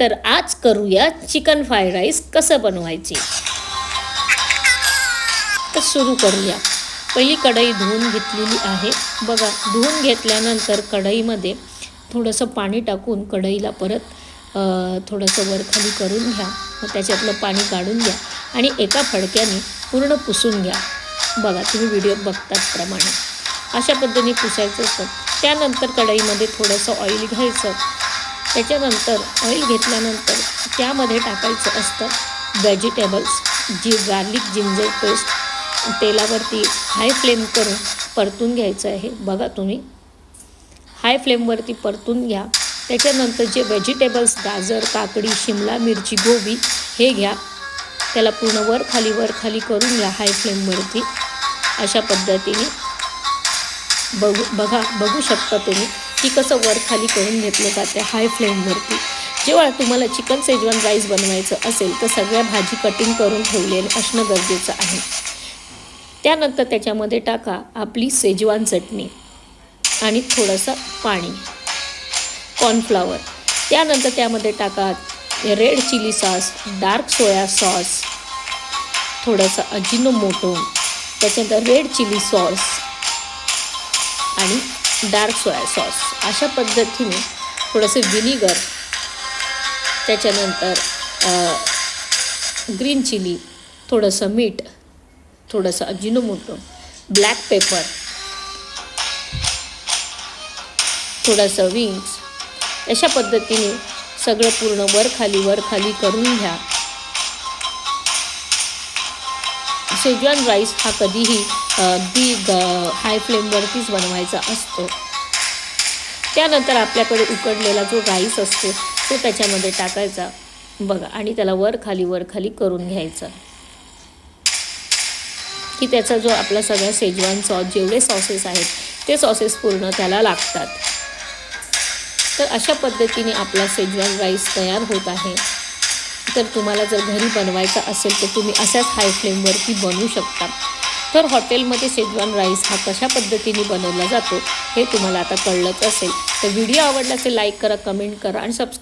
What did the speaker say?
तर आज करूया चिकन फ्राईड राईस कसं बनवायचे. तर सुरू करूया. पहिली कढई धुवून घेतलेली आहे. बघा, धुवून घेतल्यानंतर कढईमध्ये थोडंसं पाणी टाकून कढईला परत थोडंसं वरखाली करून घ्या. मग त्याच्यातलं पाणी काढून घ्या आणि एका फडक्याने पूर्ण पुसून घ्या. बघा, तुम्ही व्हिडिओ बघतात प्रमाणे अशा पद्धतीने पुसायचं असतं. त्यानंतर कढईमध्ये थोडंसं ऑइल घ्यायचं. त्याच्यानंतर ऑइल घेतल्यानंतर त्यामध्ये टाकायचं असतं vegetables, garlic ginger paste. तेलावरती high flame करून परतून घ्यायचं आहे. बघा, तुम्ही हाय फ्लेमवरती परतून घ्या. त्याच्यानंतर जे व्हेजिटेबल्स, गाजर, काकडी, शिमला मिरची, गोबी हे घ्या. त्याला पूर्ण वर खाली करून घ्या हाय फ्लेमवरती. अशा पद्धतीने बघू शकता तुम्ही की कसं वर खाली करून घेतलं जाते हाय फ्लेमवरती. जेव्हा तुम्हाला चिकन शेजवान राईस बनवायचं असेल तर सगळ्या भाजी कटिंग करून ठेवलेलं असणं गरजेचं आहे. त्यानंतर त्याच्यामध्ये टाका आपली शेजवान चटणी आणि थोडंसं पाणी, कॉर्नफ्लॉवर. त्यानंतर त्यामध्ये टाका red chilli sauce, dark soya sauce, थोडंसं अजिनोमोटो, त्याच्यानंतर रेड चिली सॉस आणि डार्क सोया सॉस. अशा पद्धतीने थोडंसं विनिगर, त्याच्यानंतर ग्रीन चिली, थोडंसं मीठ, थोडंसं अजिनोमोटो, ब्लॅक पेपर, थोडंसं विंग्स. अशा पद्धतीने सगळं पूर्ण वर खाली करून घ्या. शेजवान राईस हा कधीही अगदी हाय फ्लेमवरतीच बनवायचा असतो. त्यानंतर आपल्याकडे उकडलेला जो राईस असतो तो त्याच्यामध्ये टाकायचा. बघा, आणि त्याला वर खाली करून घ्यायचा की त्याचा जो आपला सगळा शेजवान सॉस, जेवढे सॉसेस आहेत ते सॉसेस पूर्ण त्याला लागतात. तर अशा पद्धतीने आपला शेजवान राईस तयार होत आहे. तर तुम्हाला जर घरी बनवायचा असेल तर तुम्ही अशाच हाय फ्लेमवरती बनवू शकता. तर हॉटेलमध्ये शेजवान राईस हा कशा पद्धतीने बनवला जातो हे तुम्हाला आता कळलंच असेल. तर व्हिडिओ आवडला असेल लाईक करा, कमेंट करा आणि सबस्क्राईब